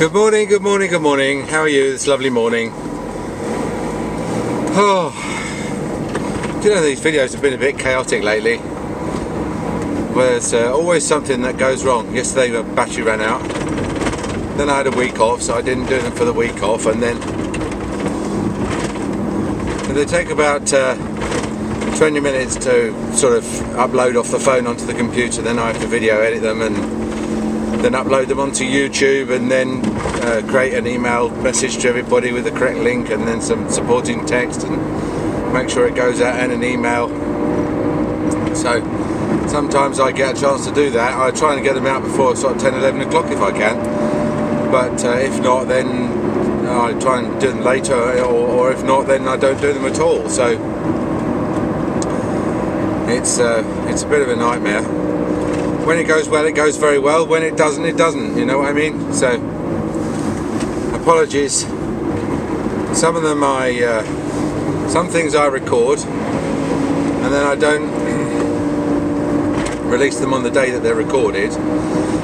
Good morning, good morning, good morning. How are you this lovely morning? Oh, do you know these videos have been a bit chaotic lately? There's always something that goes wrong. Yesterday the battery ran out. Then I had a week off, so I didn't do them for the week off, and then they take about 20 minutes to sort of upload off the phone onto the computer. Then I have to video edit them and then upload them onto YouTube, and then create an email message to everybody with the correct link and then some supporting text and make sure it goes out in an email. So sometimes I get a chance to do that. I try and get them out before sort of 10, 11 o'clock if I can, but if not, then I try and do them later, or if not, then I don't do them at all. So it's a bit of a nightmare. When it goes well, it goes very well. When it doesn't, it doesn't. You know what I mean? So, apologies. Some of them some things I record, and then I don't release them on the day that they're recorded.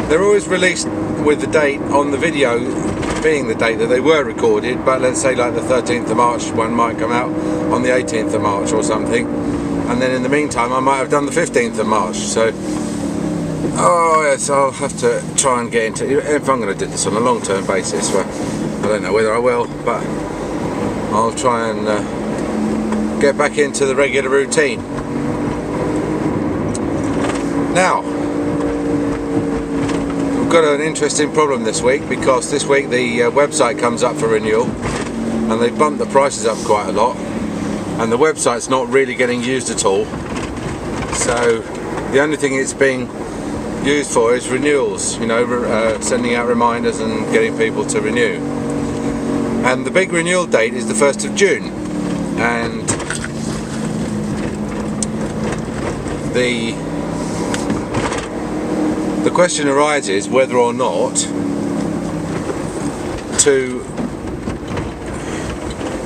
They're always released with the date on the video being the date that they were recorded. But let's say like the 13th of March, one might come out on the 18th of March or something, and then in the meantime, I might have done the 15th of March. So. Oh yes, I'll have to try and get into it. If I'm going to do this on a long-term basis, well, I don't know whether I will, but I'll try and get back into the regular routine. Now, we've got an interesting problem this week, because this week the website comes up for renewal, and they've bumped the prices up quite a lot, and the website's not really getting used at all. So the only thing it's being used for is renewals, sending out reminders and getting people to renew. And the big renewal date is the 1st of June, and the question arises whether or not to,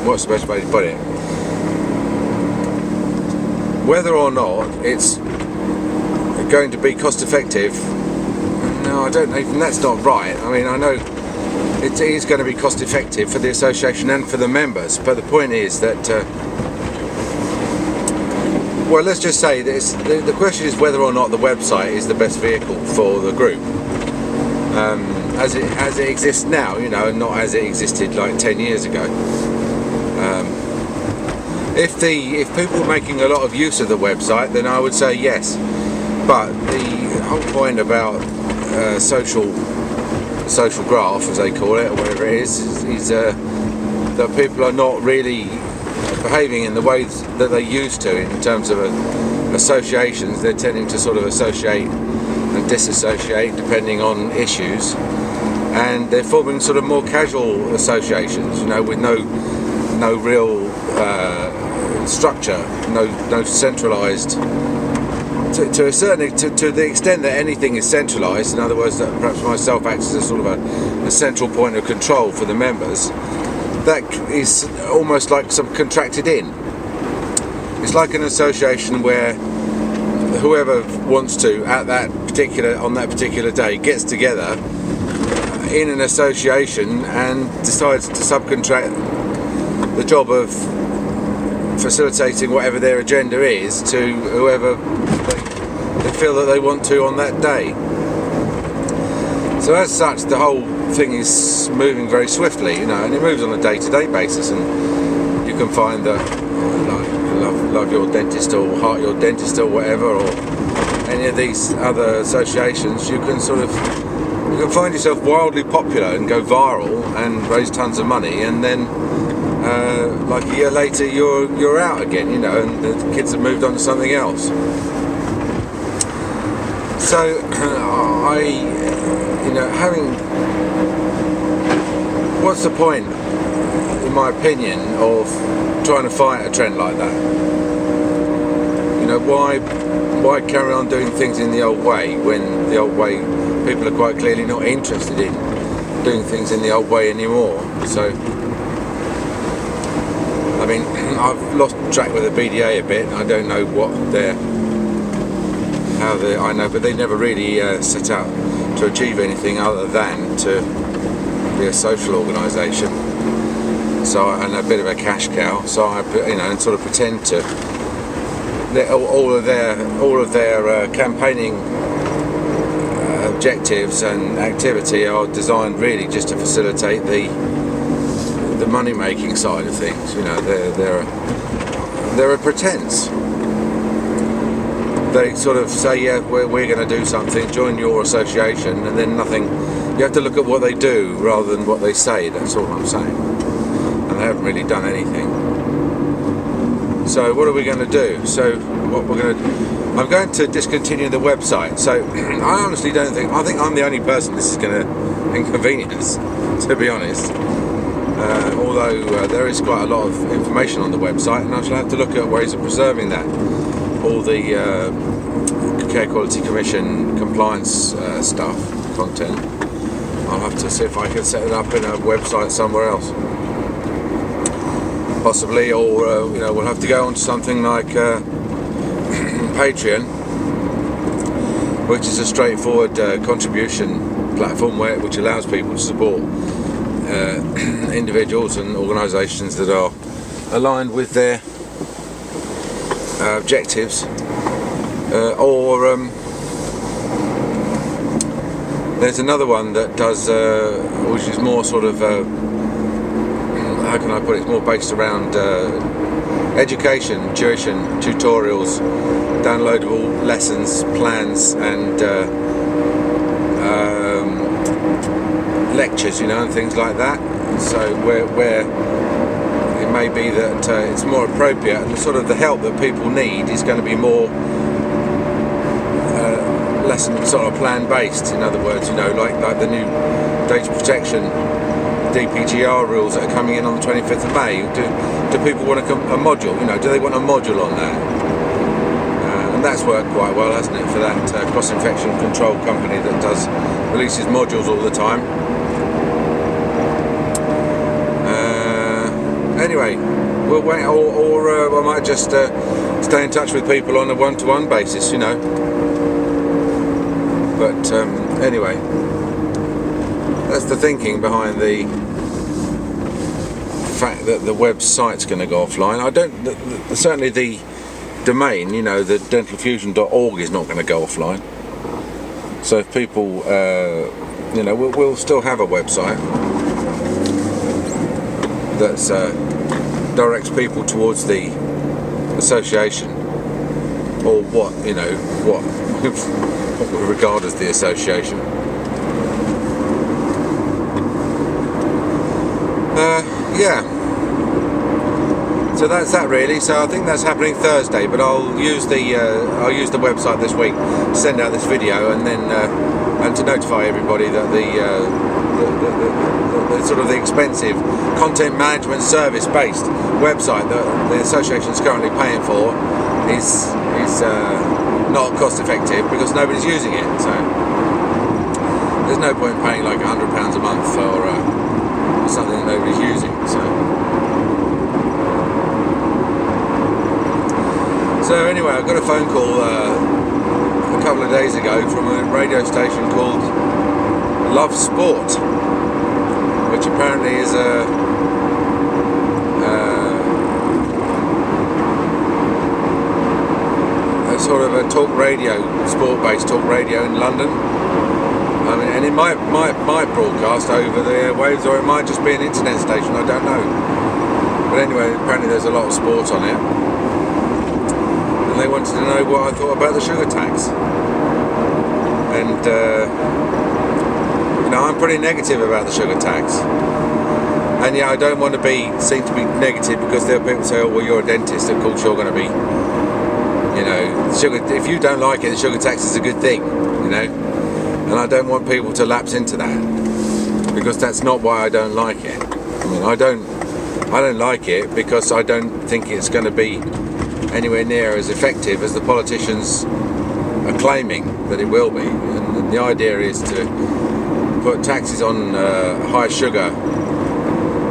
what's the best way to put it, whether or not it's going to be cost effective. No, I don't even, that's not right. I mean, I know it is going to be cost effective for the association and for the members, but the point is that well, let's just say this, the question is whether or not the website is the best vehicle for the group as it exists now, and not as it existed like 10 years ago. If people are making a lot of use of the website, then I would say yes. But the whole point about social graph, as they call it, or whatever it is that people are not really behaving in the ways that they used to in terms of associations. They're tending to sort of associate and disassociate depending on issues, and they're forming sort of more casual associations, with no real structure, no centralised. To a certain, to the extent that anything is centralised, in other words, that perhaps myself acts as a sort of a central point of control for the members, that is almost like some contracted in. It's like an association where whoever wants to on that particular day gets together in an association and decides to subcontract the job of facilitating whatever their agenda is to whoever they feel that they want to on that day. So as such, the whole thing is moving very swiftly, and it moves on a day-to-day basis, and you can find that Love Your Dentist or Heart Your Dentist or whatever, or any of these other associations, you can find yourself wildly popular and go viral and raise tons of money, and then like a year later you're out again, and the kids have moved on to something else. So what's the point, in my opinion, of trying to fight a trend like that? Why carry on doing things in the old way when the old way, people are quite clearly not interested in doing things in the old way anymore? So I mean, I've lost track with the BDA a bit. I don't know what but they never really set out to achieve anything other than to be a social organisation, so and a bit of a cash cow. So I, and sort of pretend to all of their campaigning objectives and activity are designed really just to facilitate the money making side of things. They're a pretense. They sort of say, yeah, we're going to do something, join your association, and then nothing. You have to look at what they do rather than what they say. That's all I'm saying. And they haven't really done anything. So what are we going to do? So what we're going to I'm going to discontinue the website. So I honestly don't think I'm the only person this is going to inconvenience, to be honest. Although there is quite a lot of information on the website, and I shall have to look at ways of preserving that. All the Care Quality Commission compliance stuff, content. I'll have to see if I can set it up in a website somewhere else, possibly, or we'll have to go on to something like Patreon, which is a straightforward contribution platform which allows people to support individuals and organisations that are aligned with their objectives, or there's another one that does, which is more sort of, how can I put it? It's more based around education, tuition, tutorials, downloadable lessons, plans, and lectures, and things like that. So where it may be that it's more appropriate, and sort of the help that people need is going to be more lesson sort of plan based. In other words, like the new data protection DPGR rules that are coming in on the 25th of May. Do people want a module? Do they want a module on that? And that's worked quite well, hasn't it, for that cross-infection control company that releases modules all the time. Anyway, we'll wait, or I might just stay in touch with people on a one-to-one basis, But anyway, that's the thinking behind the fact that the website's going to go offline. Certainly the domain, the dentalfusion.org is not going to go offline. So if people, we'll still have a website that's directs people towards the association, or what we regard as the association. So that's that really. So I think that's happening Thursday, but I'll use the website this week to send out this video, and then and to notify everybody that the sort of the expensive content management service based website that the association is currently paying for is not cost effective because nobody's using it. So there's no point in paying like £100 a month for something that nobody's using. So anyway, I got a phone call a couple of days ago from a radio station called Love Sport, which apparently is a sort of a talk radio, sport-based talk radio in London. And it might broadcast over the airwaves, or it might just be an internet station, I don't know. But anyway, apparently there's a lot of sport on it. And they wanted to know what I thought about the sugar tax. And, I'm pretty negative about the sugar tax. And I don't want to seem to be negative, because there are people who say, oh, well, you're a dentist, of course you're going to be, sugar. If you don't like it, the sugar tax is a good thing, And I don't want people to lapse into that, because that's not why I don't like it. I don't like it because I don't think it's going to be anywhere near as effective as the politicians are claiming that it will be. And the idea is to put taxes on high sugar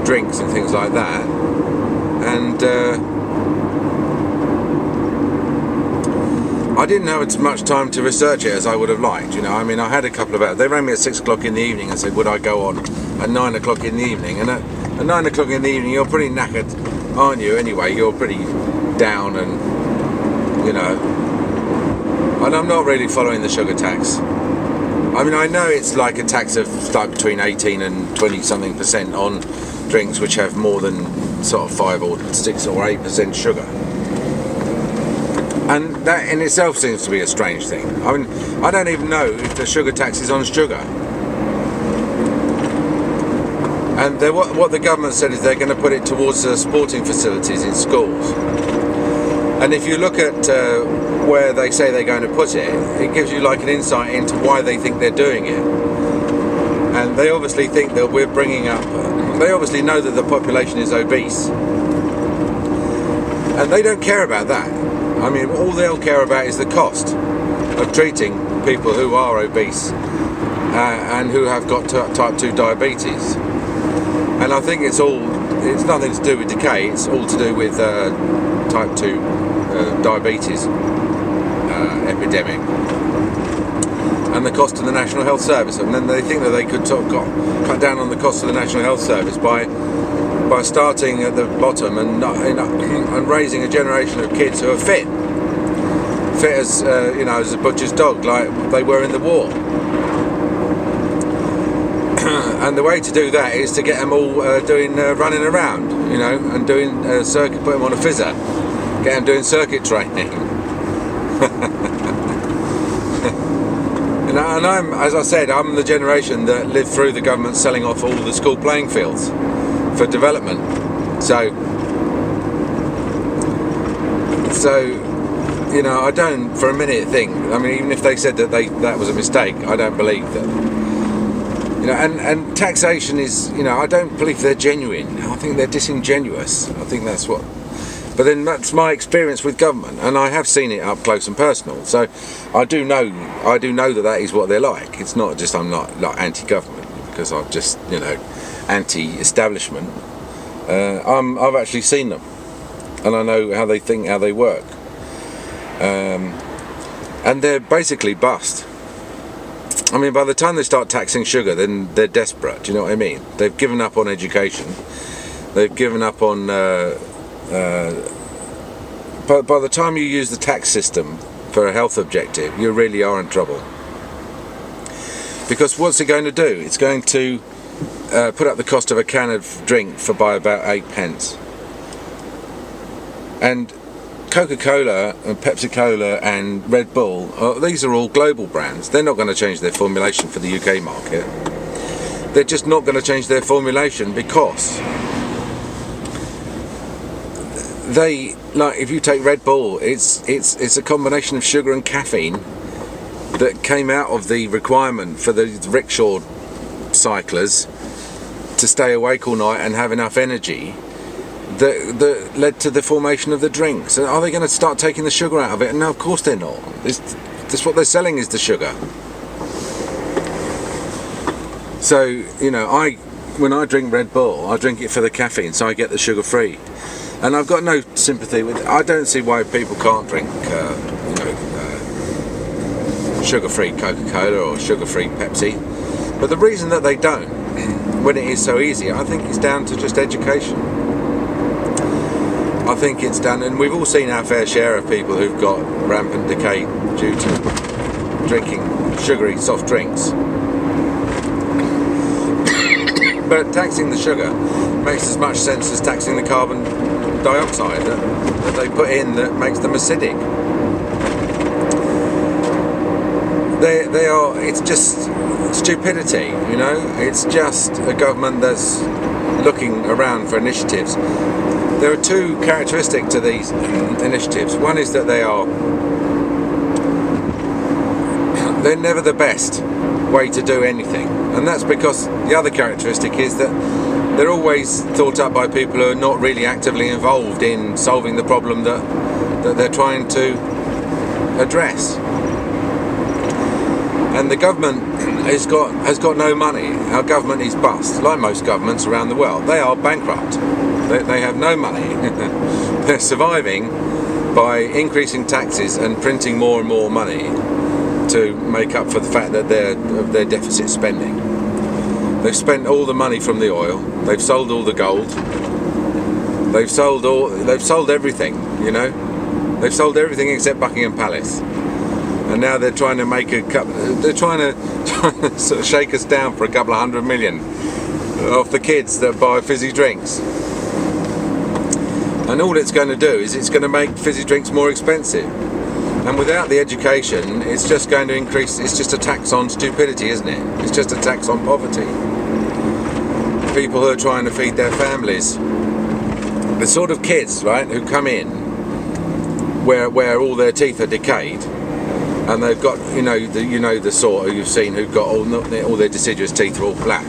drinks and things like that, and I didn't have as much time to research it as I would have liked. I had a couple of hours. They rang me at 6 o'clock in the evening and said, would I go on at 9 o'clock in the evening, and at 9 o'clock in the evening you're pretty knackered, aren't you? Anyway, you're pretty down, and you know. And I'm not really following the sugar tax. I mean, I know it's like a tax of like between 18 and 20 something % on drinks which have more than sort of 5 or 6 or 8% sugar. And that in itself seems to be a strange thing. I mean, I don't even know if the sugar tax is on sugar. And what the government said is they're going to put it towards sporting facilities in schools. And if you look at where they say they're going to put it, it gives you like an insight into why they think they're doing it. And they obviously think that we're bringing up, they obviously know that the population is obese. And they don't care about that. I mean, all they'll care about is the cost of treating people who are obese and who have got type 2 diabetes. And I think it's nothing to do with decay, it's all to do with type 2 diabetes epidemic and the cost of the National Health Service. And then they think that they could sort of cut down on the cost of the National Health Service by starting at the bottom and raising a generation of kids who are fit as as a butcher's dog, like they were in the war. And the way to do that is to get them all running around, and doing circuit, put them on a fizzer, get them doing circuit training. And as I said, I'm the generation that lived through the government selling off all the school playing fields for development. So I don't for a minute think, I mean, even if they said that was a mistake, I don't believe that. And taxation is, I don't believe they're genuine. I think they're disingenuous. I think that's what. But then that's my experience with government, and I have seen it up close and personal. So I do know that is what they're like. It's not just I'm not like anti-government because I'm just anti-establishment. I've actually seen them, and I know how they think, how they work, and they're basically bust. I mean, by the time they start taxing sugar, then they're desperate. Do you know what I mean? They've given up on education. They've given up on. But by the time you use the tax system for a health objective, you really are in trouble. Because what's it going to do? It's going to put up the cost of a can of drink by about 8p. And Coca-Cola and Pepsi-Cola and Red Bull, these are all global brands. They're not going to change their formulation for the UK market. They're just not going to change their formulation because if you take Red Bull, it's a combination of sugar and caffeine that came out of the requirement for the rickshaw cyclers to stay awake all night and have enough energy that led to the formation of the drinks. And are they going to start taking the sugar out of it? No, of course they're not. That's what they're selling is the sugar. So, when I drink Red Bull, I drink it for the caffeine, so I get the sugar free. And I've got no sympathy with it. I don't see why people can't drink, sugar-free Coca-Cola or sugar-free Pepsi. But the reason that they don't, when it is so easy, I think it's down to just education. I think it's done, and we've all seen our fair share of people who've got rampant decay due to drinking sugary soft drinks. But taxing the sugar makes as much sense as taxing the carbon dioxide that they put in that makes them acidic. They are. It's just stupidity, It's just a government that's looking around for initiatives. There are two characteristics to these initiatives. One is that they're never the best way to do anything, and that's because the other characteristic is that they're always thought up by people who are not really actively involved in solving the problem that they're trying to address. And the government has got no money. Our government is bust, like most governments around the world. They are bankrupt. They have no money. They're surviving by increasing taxes and printing more and more money to make up for the fact that they're deficit spending. They've spent all the money from the oil. They've sold all the gold. They've sold everything, you know. They've sold everything except Buckingham Palace. And now they're trying to make they're trying to sort of shake us down for a couple of $100 million off the kids that buy fizzy drinks. And all it's going to do is it's going to make fizzy drinks more expensive. And without the education, it's just going to increase. It's just a tax on stupidity, isn't it? It's just a tax on poverty. People who are trying to feed their families, the sort of kids, right, who come in where all their teeth are decayed, and they've got, the sort who you've seen who've got all their deciduous teeth are all black.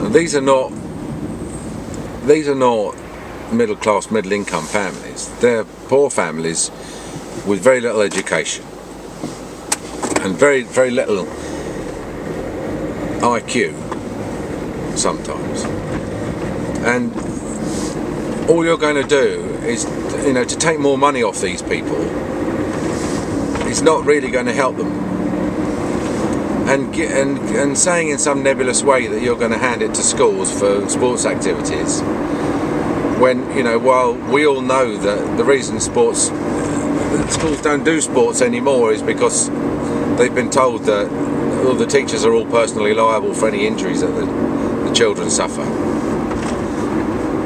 And these are not middle class, middle income families. They're poor families with very little education and very, very little IQ sometimes. And all you're going to do is, to take more money off these people is not really going to help them. And saying in some nebulous way that you're going to hand it to schools for sports activities, when, while we all know that the reason schools don't do sports anymore is because they've been told that all the teachers are all personally liable for any injuries that the children suffer.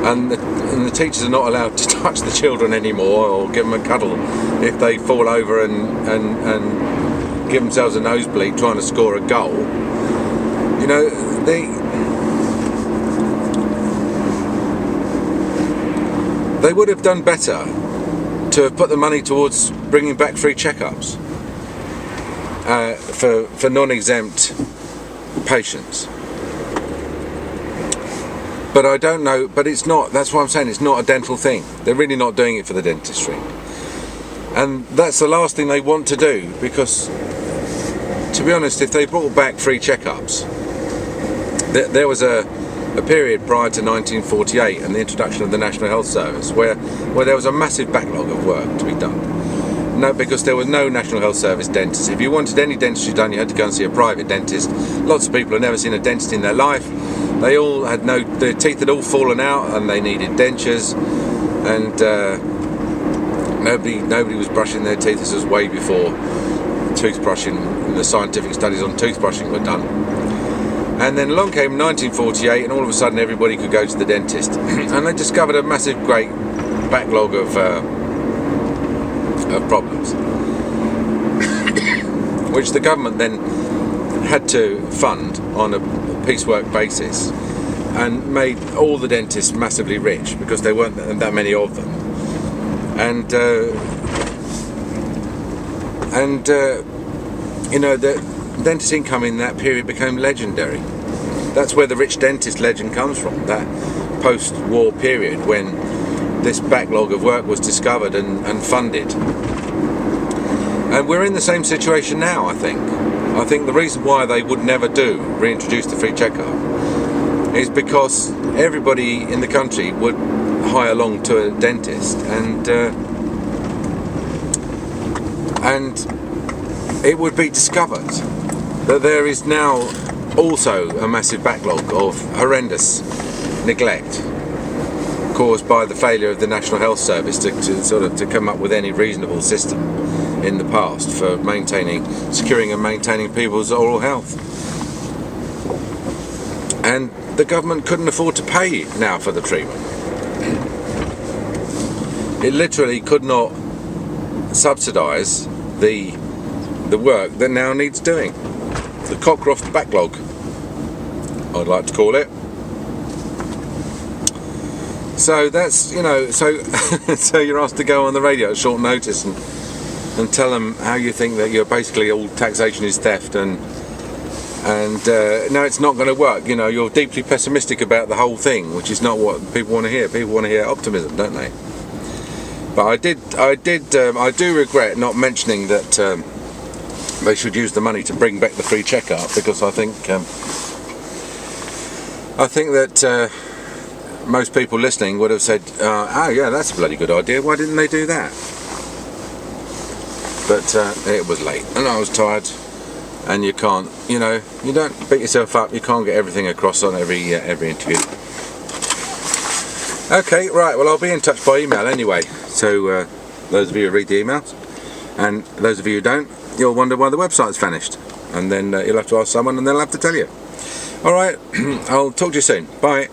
And the teachers are not allowed to touch the children anymore or give them a cuddle if they fall over and give themselves a nosebleed trying to score a goal. They would have done better to have put the money towards bringing back free checkups for non-exempt patients. But I don't know, but it's not, that's what I'm saying, it's not a dental thing. They're really not doing it for the dentistry. And that's the last thing they want to do, because, to be honest, if they brought back free checkups, there was a period prior to 1948 and the introduction of the National Health Service where there was a massive backlog of work to be done. No, because there was no National Health Service dentist. If you wanted any dentistry done, you had to go and see a private dentist. Lots of people had never seen a dentist in their life. They all had their teeth had all fallen out and they needed dentures, and nobody was brushing their teeth. This was way before toothbrushing and the scientific studies on toothbrushing were done. And then along came 1948, and all of a sudden everybody could go to the dentist, and they discovered a massive, great backlog of problems, which the government then had to fund on a piecework basis, and made all the dentists massively rich because there weren't that many of them. And the dentist income in that period became legendary. That's where the rich dentist legend comes from, that post-war period when this backlog of work was discovered and funded. And we're in the same situation now, I think. I think the reason why they would never reintroduce the free checkup is because everybody in the country would hire along to a dentist, and it would be discovered that there is now also a massive backlog of horrendous neglect caused by the failure of the National Health Service to come up with any reasonable system in the past for securing and maintaining people's oral health. And the government couldn't afford to pay now for the treatment. It literally could not subsidise the work that now needs doing. The Cockcroft backlog, I'd like to call it. So that's, so you're asked to go on the radio at short notice and tell them how you think that you're basically all taxation is theft, and no, it's not going to work. You're deeply pessimistic about the whole thing, which is not what people want to hear. People want to hear optimism, don't they? But I do regret not mentioning that they should use the money to bring back the free checkup, because I think that most people listening would have said, oh yeah, that's a bloody good idea, why didn't they do that? But it was late and I was tired, and you can't, you know, you don't beat yourself up. You can't get everything across on every interview. Okay, right. Well, I'll be in touch by email anyway. So those of you who read the emails, and those of you who don't, you'll wonder why the website's vanished, and then you'll have to ask someone, and they'll have to tell you. All right. I'll talk to you soon. Bye.